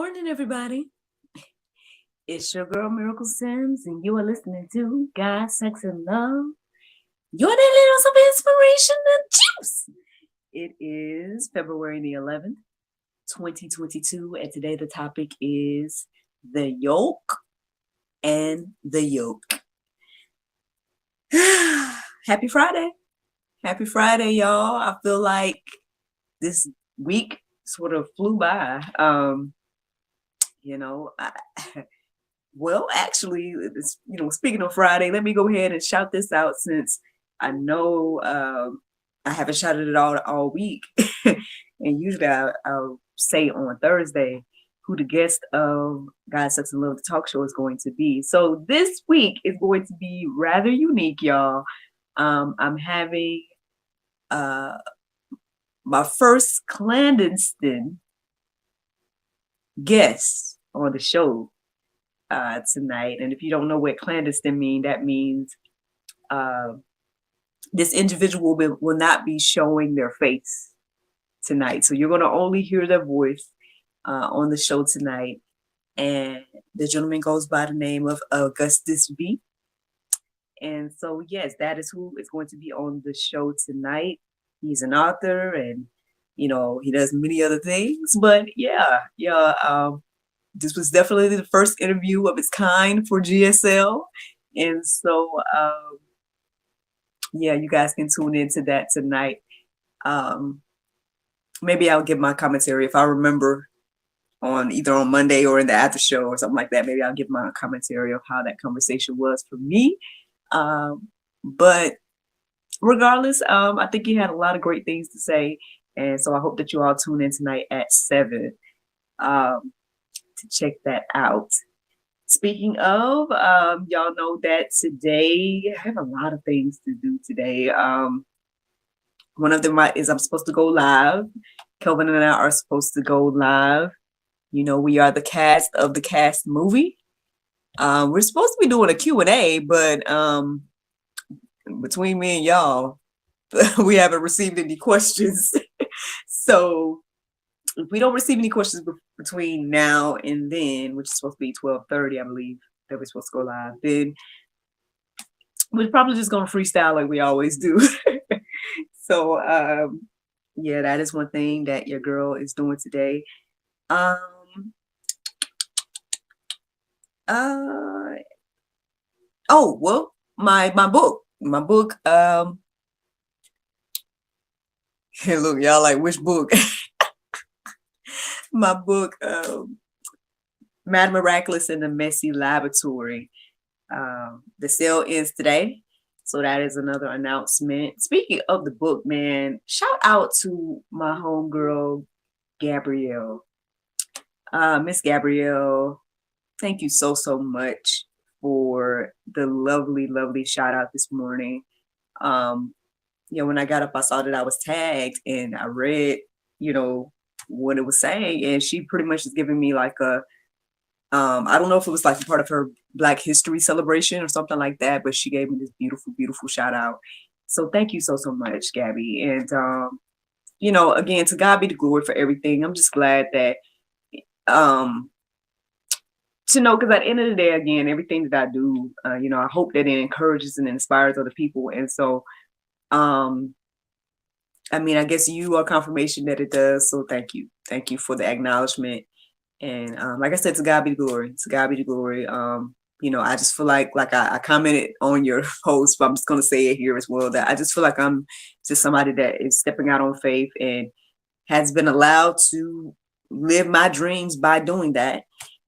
morning, everybody. It's your girl, Miracle Sims, and you are listening to God, Sex, and Love. Your daily dose of inspiration and juice. It is February the 11th, 2022, and today the topic is the Yolk and the Yoke. Happy Friday. Happy Friday, y'all. I feel like this week sort of flew by. Well, actually, speaking of Friday, let me go ahead and shout this out since I know I haven't shouted it all week. And usually I'll say on Thursday who the guest of God, Sex, and Love, the talk show is going to be. So this week is going to be rather unique, y'all. I'm having my first clandestine guest on the show tonight. And if you don't know what clandestine means, that means this individual will not be showing their face tonight. So you're going to only hear their voice on the show tonight. And the gentleman goes by the name of Augustus B. And so, yes, that is who is going to be on the show tonight. He's an author and, he does many other things. But this was definitely the first interview of its kind for GSL. And so, you guys can tune into that tonight. Maybe I'll give my commentary if I remember on either on Monday or in the after show or something like that. Maybe I'll give my commentary of how that conversation was for me. But regardless, I think he had a lot of great things to say. And so I hope that you all tune in tonight at 7 to check that out. Speaking of, y'all know that today, I have a lot of things to do today. One of them is I'm supposed to go live. Kelvin and I are supposed to go live. We are the cast of the Cast movie. We're supposed to be doing a Q&A, but between me and y'all, we haven't received any questions. So if we don't receive any questions between now and then, which is supposed to be 12:30, I believe, that we're supposed to go live, then we're probably just going to freestyle like we always do. So, that is one thing that your girl is doing today. My book. Hey, look, y'all, like, which book? My book, Mad Miraculous in the Messy Laboratory. The sale ends today. So that is another announcement. Speaking of the book, man, shout out to my homegirl, Gabrielle. Miss Gabrielle, thank you so much for the lovely, lovely shout out this morning. When I got up, I saw that I was tagged and I read, what it was saying. And she pretty much is giving me like I don't know if it was like a part of her Black History celebration or something like that, but she gave me this beautiful, beautiful shout out. So thank you so much, Gabby. And, again, to God be the glory for everything. I'm just glad that, because at the end of the day, again, everything that I do, I hope that it encourages and inspires other people. And so, I guess you are confirmation that it does. So thank you. Thank you for the acknowledgement. And like I said, to God be the glory. To God be the glory. I just feel like I commented on your post, but I'm just going to say it here as well, that I just feel like I'm just somebody that is stepping out on faith and has been allowed to live my dreams by doing that.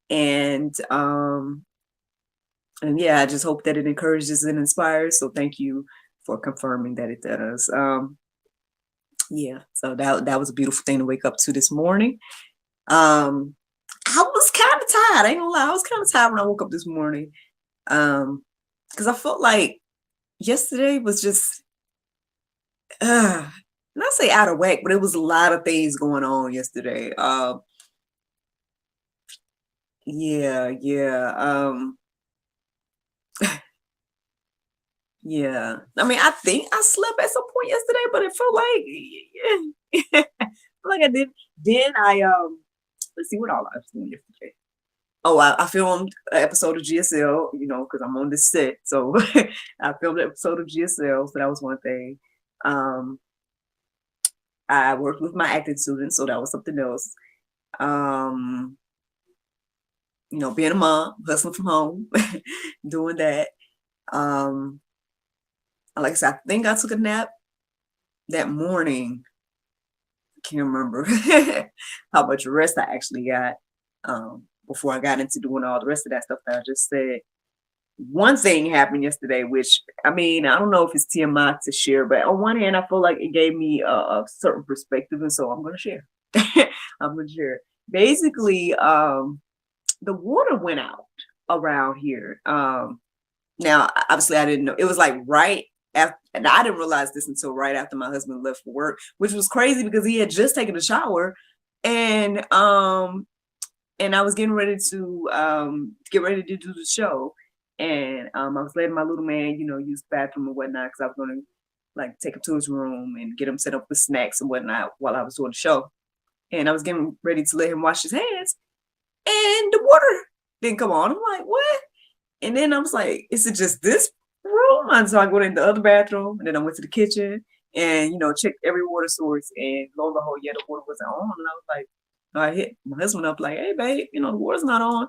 And I just hope that it encourages and inspires. So thank you for confirming that it does. So that was a beautiful thing to wake up to this morning. I was kind of tired. I ain't gonna lie. I was kind of tired when I woke up this morning. Because I felt like yesterday was just, not say out of whack, but it was a lot of things going on yesterday. Yeah. I think I slept at some point yesterday, but it felt like, I did. Then let's see what all I was doing yesterday. Oh, I filmed an episode of GSL, you know, because I'm on this set. So I filmed an episode of GSL, so that was one thing. I worked with my acting students, so that was something else. You know, being a mom, hustling from home, doing that. Like I said, I think I took a nap that morning. I can't remember how much rest I actually got before I got into doing all the rest of that stuff that I just said. One thing happened yesterday, which, I mean, I don't know if it's TMI to share, but on one hand, I feel like it gave me a certain perspective, and so I'm going to share. I'm going to share. Basically, the water went out around here. Now, obviously, I didn't know. It was like right after, and I didn't realize this until right after my husband left for work, which was crazy because he had just taken a shower, and I was getting ready to get ready to do the show. And I was letting my little man, you know, use the bathroom and whatnot because I was going to like take him to his room and get him set up with snacks and whatnot while I was doing the show. And I was getting ready to let him wash his hands, and the water didn't come on. I'm like, what? And then I was like, is it just this room? And so I went in the other bathroom, and then I went to the kitchen and, you know, checked every water source, and lo and behold, yeah, the water wasn't on. And I was like, I hit my husband up like, hey, babe, you know, the water's not on.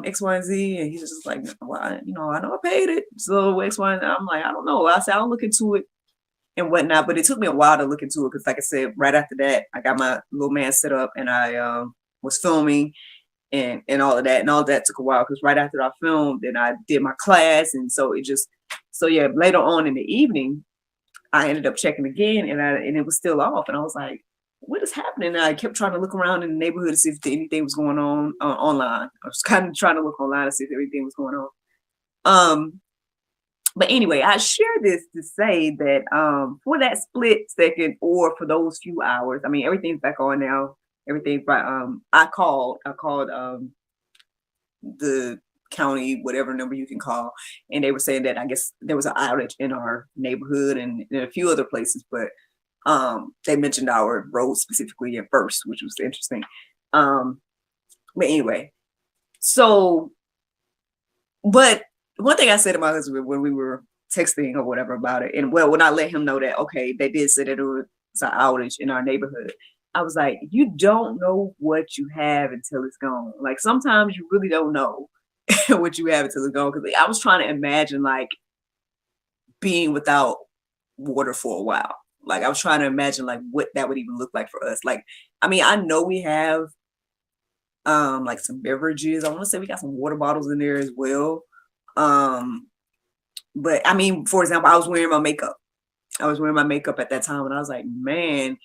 X, Y, and Z, and he's just like, well, you know, I know I paid it, so X, Y, and I'm like, I don't know. I said I'll look into it and whatnot, but it took me a while to look into it because, like I said, right after that, I got my little man set up, and I was filming and all of that, and all of that took a while because right after I filmed, and I did my class, and so yeah, later on in the evening, I ended up checking again, and it was still off, and I was like, what is happening? And I kept trying to look around in the neighborhood to see if anything was going on online. I was kind of trying to look online to see if everything was going on. But anyway, I share this to say that for that split second or for those few hours, I mean, everything's back on now. Everything's back. I called the county, whatever number you can call, and they were saying that I guess there was an outage in our neighborhood and in a few other places, but they mentioned our road specifically at first, which was interesting. But anyway, so, but one thing I said to my husband when we were texting or whatever about it, and well, when I let him know that, okay, they did say that it was an outage in our neighborhood, I was like, you don't know what you have until it's gone. Like sometimes you really don't know what you have until it's gone. Because I was trying to imagine like being without water for a while. Like I was trying to imagine like what that would even look like for us. Like, I mean, I know we have like some beverages. I want to say we got some water bottles in there as well. But I mean, for example, I was wearing my makeup. I was wearing my makeup at that time, and I was like, man,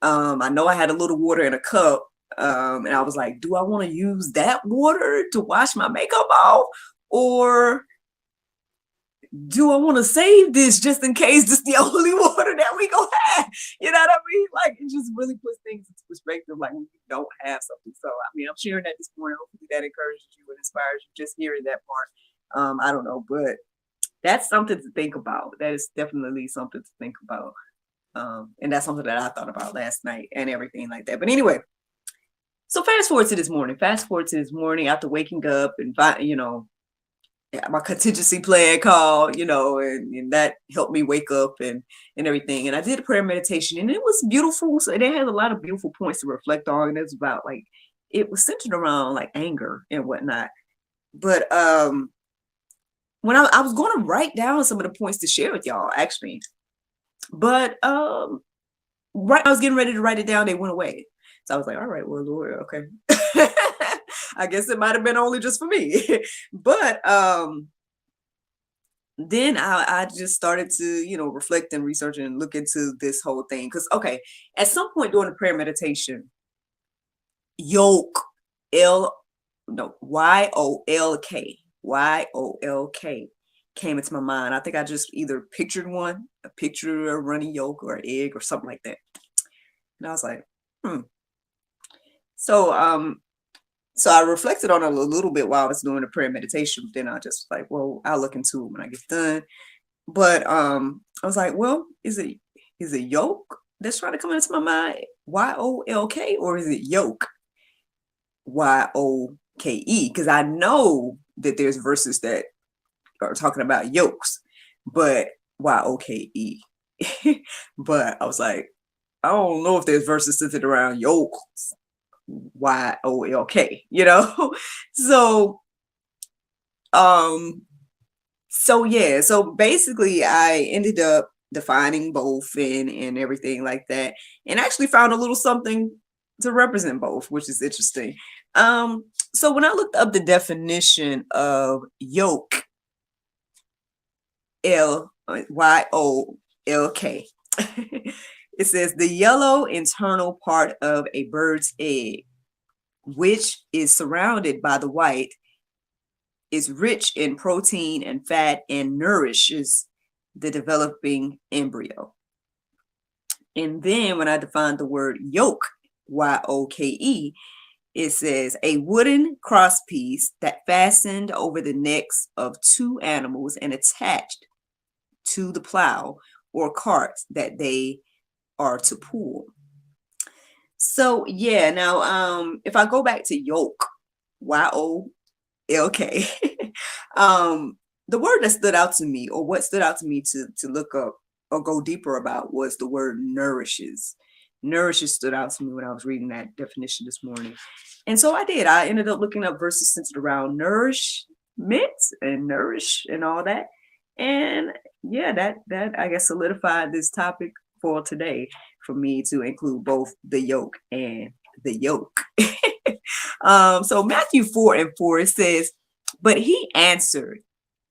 I know I had a little water in a cup. And I was like, do I want to use that water to wash my makeup off? Or do I want to save this just in case this is the only water that we gonna have? You know what I mean? Like it just really puts things into perspective, like when you don't have something. So I mean, I'm sharing that this morning. Hopefully that encourages you and inspires you just hearing that part. I don't know, but that's something to think about. That is definitely something to think about. And that's something that I thought about last night and everything like that. But anyway, so fast forward to this morning after waking up and, you know, my contingency plan called, you know, and that helped me wake up and everything. And I did a prayer meditation, and it was beautiful. So it had a lot of beautiful points to reflect on. And it was about like, it was centered around like anger and whatnot. But when I was going to write down some of the points to share with y'all, actually, but right, I was getting ready to write it down, they went away. So I was like, all right, well, Lord, okay. I guess it might have been only just for me. But then I just started to, you know, reflect and research and look into this whole thing. Because, okay, at some point during the prayer meditation, Yolk, Y-O-L-K, Y-O-L-K came into my mind. I think I just either pictured a picture of a runny yolk or an egg or something like that. And I was like, So I reflected on it a little bit while I was doing the prayer meditation. Then I just like, well, I'll look into it when I get done. But I was like, well, is it yolk that's trying to come into my mind? Y-O-L-K, or is it yoke? Y-O-K-E, because I know that there's verses that are talking about yokes, but Y-O-K-E. But I was like, I don't know if there's verses centered around yokes, Y-O-L-K, So, um, so basically I ended up defining both and everything like that, and actually found a little something to represent both, which is interesting. So when I looked up the definition of yoke, Yolk, it says the yellow internal part of a bird's egg, which is surrounded by the white, is rich in protein and fat and nourishes the developing embryo. And then when I define the word yoke, Y-O-K-E, it says a wooden cross piece that fastened over the necks of two animals and attached to the plow or cart that they are to pull. So yeah, now if I go back to yoke, Y-O-L-K, the word that stood out to me, or what stood out to me to look up or go deeper about, was the word nourishes. Nourishes stood out to me when I was reading that definition this morning. And so I did. I ended up looking up verses centered around nourishment and nourish and all that. And yeah, that I guess solidified this topic for today for me to include both the yoke and the yoke. So Matthew 4:4, it says, but he answered,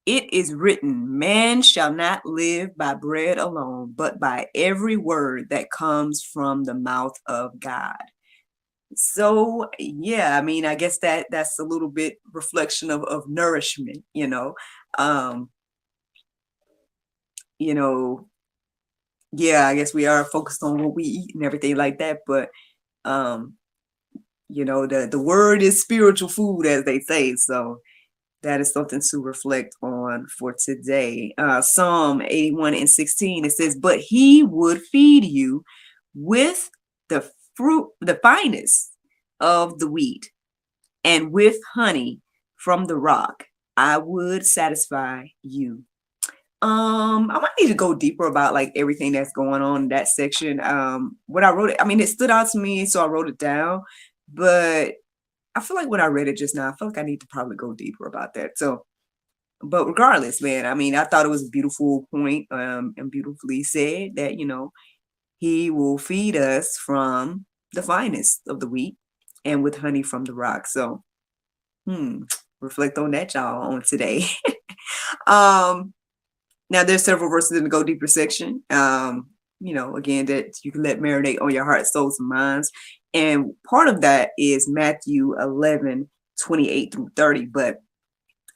it is written, man shall not live by bread alone, but by every word that comes from the mouth of God. So yeah, I mean, I guess that's a little bit reflection of nourishment, yeah, I guess we are focused on what we eat and everything like that, but the word is spiritual food, as they say. So that is something to reflect on for today. Psalm 81:16, it says, but he would feed you with the fruit, the finest of the wheat, and with honey from the rock, I would satisfy you. I might need to go deeper about like everything that's going on in that section. When I wrote it, I mean, it stood out to me, so I wrote it down. But I feel like when I read it just now, I feel like I need to probably go deeper about that. So, but regardless, man, I mean, I thought it was a beautiful point, and beautifully said that, he will feed us from the finest of the wheat and with honey from the rock. So, reflect on that, y'all, on today. Now there's several verses in the go deeper section. Again, that you can let marinate on your heart, souls, and minds. And part of that is Matthew 11:28-30. But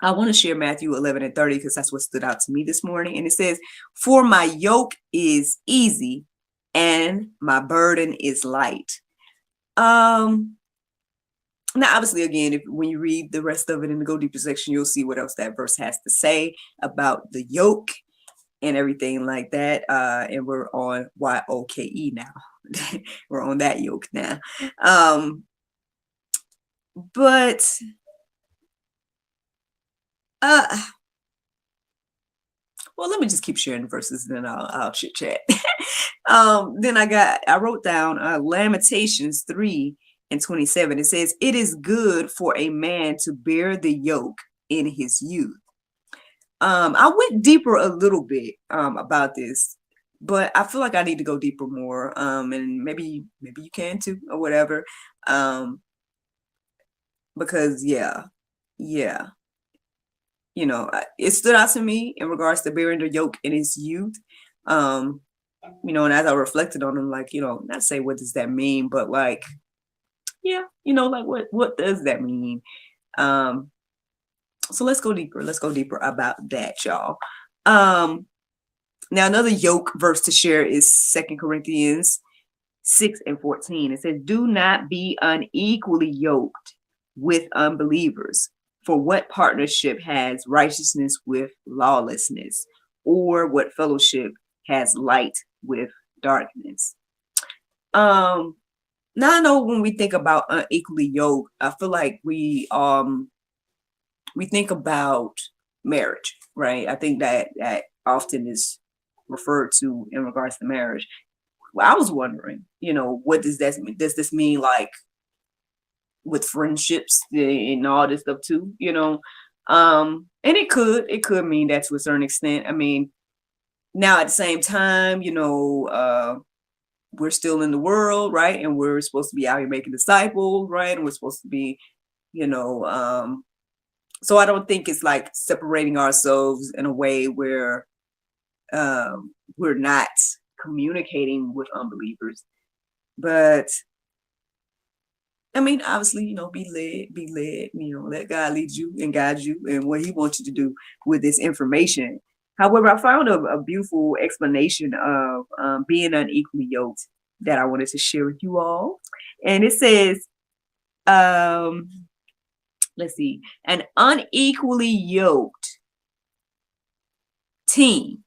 I want to share Matthew 11:30 because that's what stood out to me this morning. And it says, for my yoke is easy and my burden is light. Now, obviously, again, when you read the rest of it in the go deeper section, you'll see what else that verse has to say about the yoke and everything like that. And we're on Y-O-K-E now. We're on that yoke now. But well, let me just keep sharing the verses, and then I'll chit chat. Then I wrote down Lamentations 3:27. It says, it is good for a man to bear the yoke in his youth. I went deeper a little bit about this, but I feel like I need to go deeper more. And maybe you can too, or whatever. Because yeah. It stood out to me in regards to bearing the yoke in his youth. And as I reflected on them, like, not say what does that mean, but like, yeah, like what does that mean? So let's go deeper. Let's go deeper about that, y'all. Now another yoke verse to share is 2 Corinthians 6:14. It says, do not be unequally yoked with unbelievers. For what partnership has righteousness with lawlessness? Or what fellowship has light with darkness? Now now I know when we think about unequally yoked, I feel like we think about marriage, right? I think that often is referred to in regards to marriage. Well, I was wondering, what does that mean? Does this mean like with friendships and all this stuff too? And it could mean that to a certain extent. I mean, now at the same time, we're still in the world, right? And we're supposed to be out here making disciples, right? And we're supposed to be, you know, so I don't think it's like separating ourselves in a way where we're not communicating with unbelievers. But I mean, obviously, be led, let God lead you and guide you and what he wants you to do with this information. However, I found a beautiful explanation of being unequally yoked that I wanted to share with you all. And it says, um, let's see, an unequally yoked team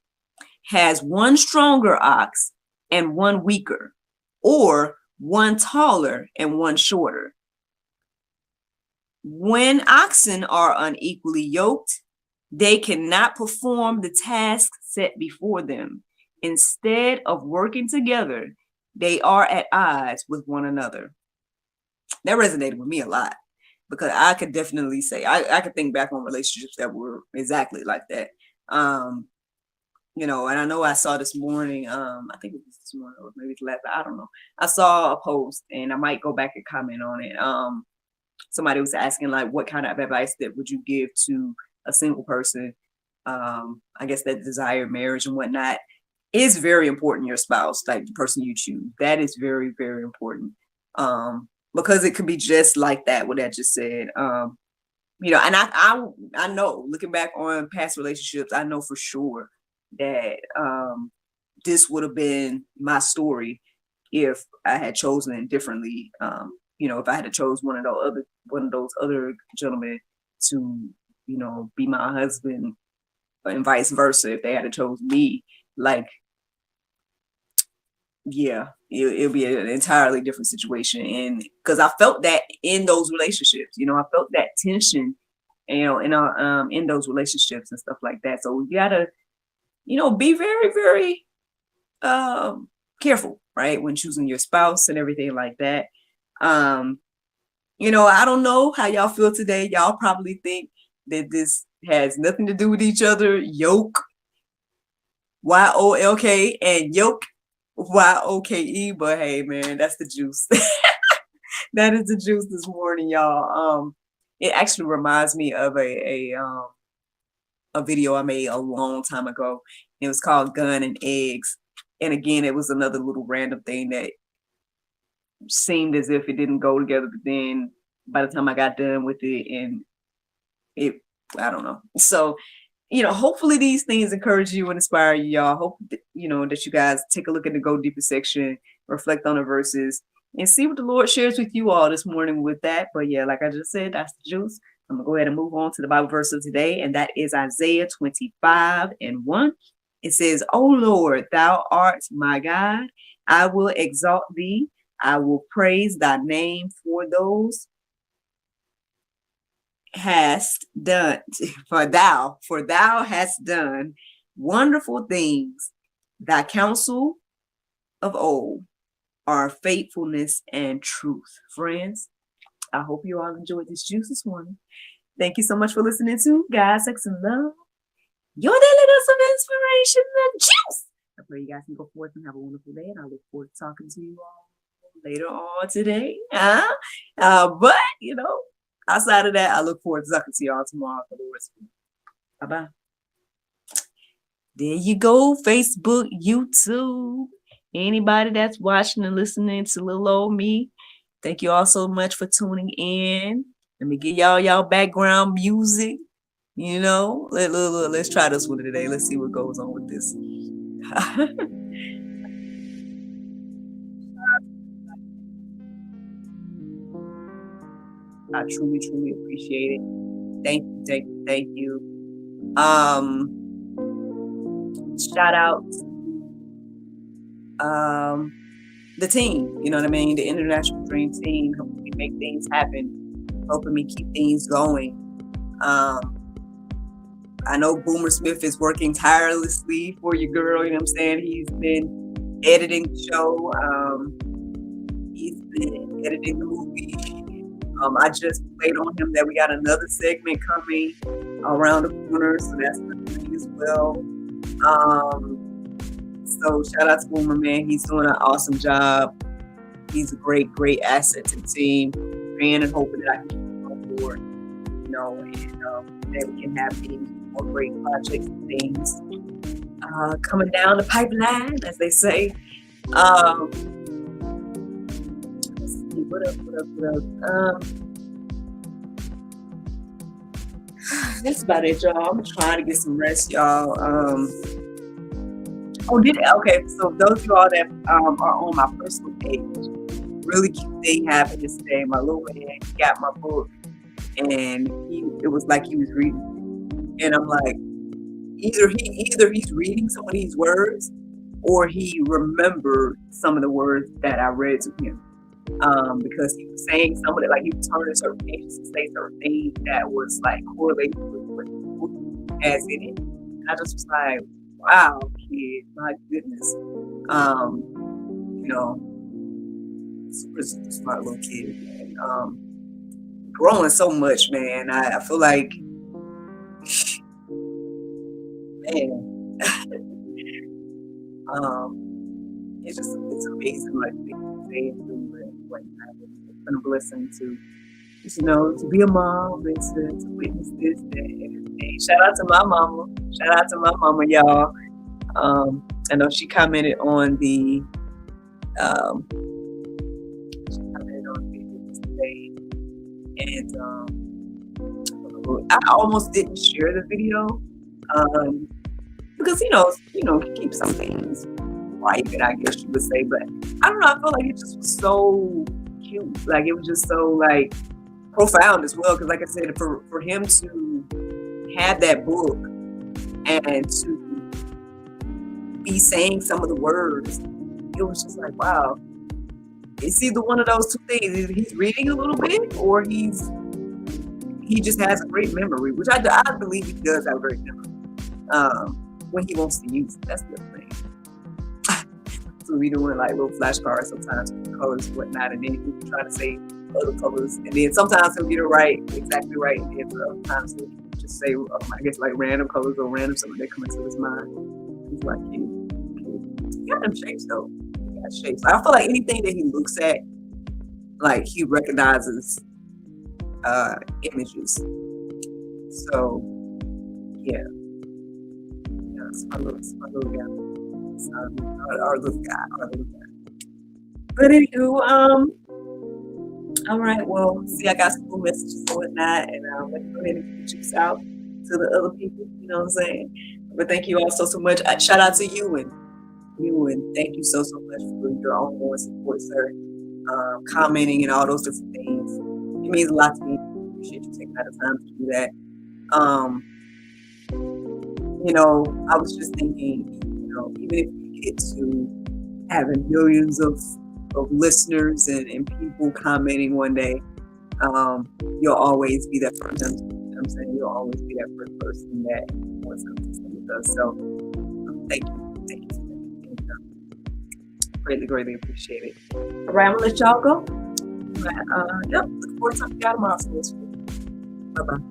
has one stronger ox and one weaker, or one taller and one shorter. When oxen are unequally yoked, they cannot perform the task set before them. Instead of working together, they are at odds with one another. That resonated with me a lot because I could definitely say I could think back on relationships that were exactly like that. And I know I saw this morning, I think it was this morning or maybe it's last, I don't know. I saw a post and I might go back and comment on it. Somebody was asking like, what kind of advice that would you give to a single person? I guess that desire marriage and whatnot is very important. Your spouse, like the person you choose, that is very, very important. Because it could be just like that, what I just said. And I know looking back on past relationships, I know for sure that this would have been my story if I had chosen it differently. If I had chose one of those other gentlemen to, be my husband, and vice versa, if they had chose me, like, yeah, it'll be an entirely different situation. And because I felt that in those relationships, I felt that tension, in those relationships and stuff like that. So you gotta, be very, very careful, right, when choosing your spouse and everything like that. I don't know how y'all feel today. Y'all probably think that this has nothing to do with each other. Yoke, YOLK, and yoke, YOKE. But hey, man, that's the juice. That is the juice this morning, y'all. It actually reminds me of a video I made a long time ago. It was called Gun and Eggs. And again, it was another little random thing that seemed as if it didn't go together, but then by the time I got done with it, and I don't know. So, hopefully these things encourage you and inspire you, y'all. Hope that, that you guys take a look at the Go Deeper section, reflect on the verses, and see what the Lord shares with you all this morning with that. But yeah, like I just said, that's the juice. I'm gonna go ahead and move on to the Bible verse of today, and that is Isaiah 25:1. It says, "O Lord, thou art my God. I will exalt thee. I will praise thy name for thou hast done wonderful things. Thy counsel of old are faithfulness and truth." Friends, I hope you all enjoyed this juice this morning. Thank you so much for listening to God, Sex, and Love, your daily dose of inspiration and juice. I pray you guys can go forth and have a wonderful day, and I look forward to talking to you all later on today. But, outside of that, I look forward to talking to y'all tomorrow for the rest of it. Bye-bye. There you go, Facebook, YouTube. Anybody that's watching and listening to little old me, thank you all so much for tuning in. Let me give y'all background music. Let's try this one today. Let's see what goes on with this. I truly, truly appreciate it. Thank you. Shout out the team, you know what I mean? The International Dream Team, helping me make things happen, helping me keep things going. I know Boomer Smith is working tirelessly for your girl, you know what I'm saying? He's been editing the show. He's been editing the movie. I just played on him that we got another segment coming around the corner, so that's good as well. So shout out to Boomer, man. He's doing an awesome job. He's a great, great asset to the team. Praying and hoping that I can keep him on board, you know, and that we can have any more great projects and things coming down the pipeline, as they say. Let's see, what up? That's about it, y'all. I'm trying to get some rest, y'all. Okay, so those of y'all that are on my personal page, really cute thing happened yesterday. My little man, he got my book, and it was like he was reading it. And I'm like, either he's reading some of these words, or he remembered some of the words that I read to him. Because he was saying some of it, like he was turning certain pages and saying certain things that was like correlated with what the book has in it. And I just was like, wow, kid, my goodness. You know, super smart little kid. And growing so much, man. I feel like, man, it's amazing, like things what happens. It's been a blessing to, you know, to be a mom and to witness this and shout out to my mama. Shout out to my mama, y'all. I know she commented on the video today, and I almost didn't share the video because you know keep some things private, I guess you would say. But I don't know. I felt like it just was so cute. Like it was just so like profound as well. Because like I said, for him to have that book and to be saying some of the words, it was just like, wow. It's either one of those two things. Either he's reading a little bit, or he just has a great memory, which I believe he does have a great memory when he wants to use it. That's the thing. So we doing like little flashcards sometimes with colors and whatnot, and then he'll try to say other colors, and then sometimes he'll get it right, exactly right, and then sometimes he'll just say, I guess like random colors or random something that come into his mind. He's like, he got them shapes though. He got shapes. I feel like anything that he looks at, like he recognizes images. So yeah, it's my little guy. Our little guy. But anywho, all right. Well, see, I got some cool messages and whatnot, and let's go ahead and get you out to the other people. You know what I'm saying? But thank you all so much. Shout out to Ewan. Thank you so much for your ongoing support, sir. Commenting and all those different things. It means a lot to me. I appreciate you taking the time to do that. You know, I was just thinking, you know, even if we get to having millions of listeners and people commenting one day, you'll always be that first person. You know what I'm saying? You'll always be that first person that wants something with us. So thank you. Greatly appreciate it. All right, I'm gonna let y'all go. Look forward to talking to y'all tomorrow. Bye bye.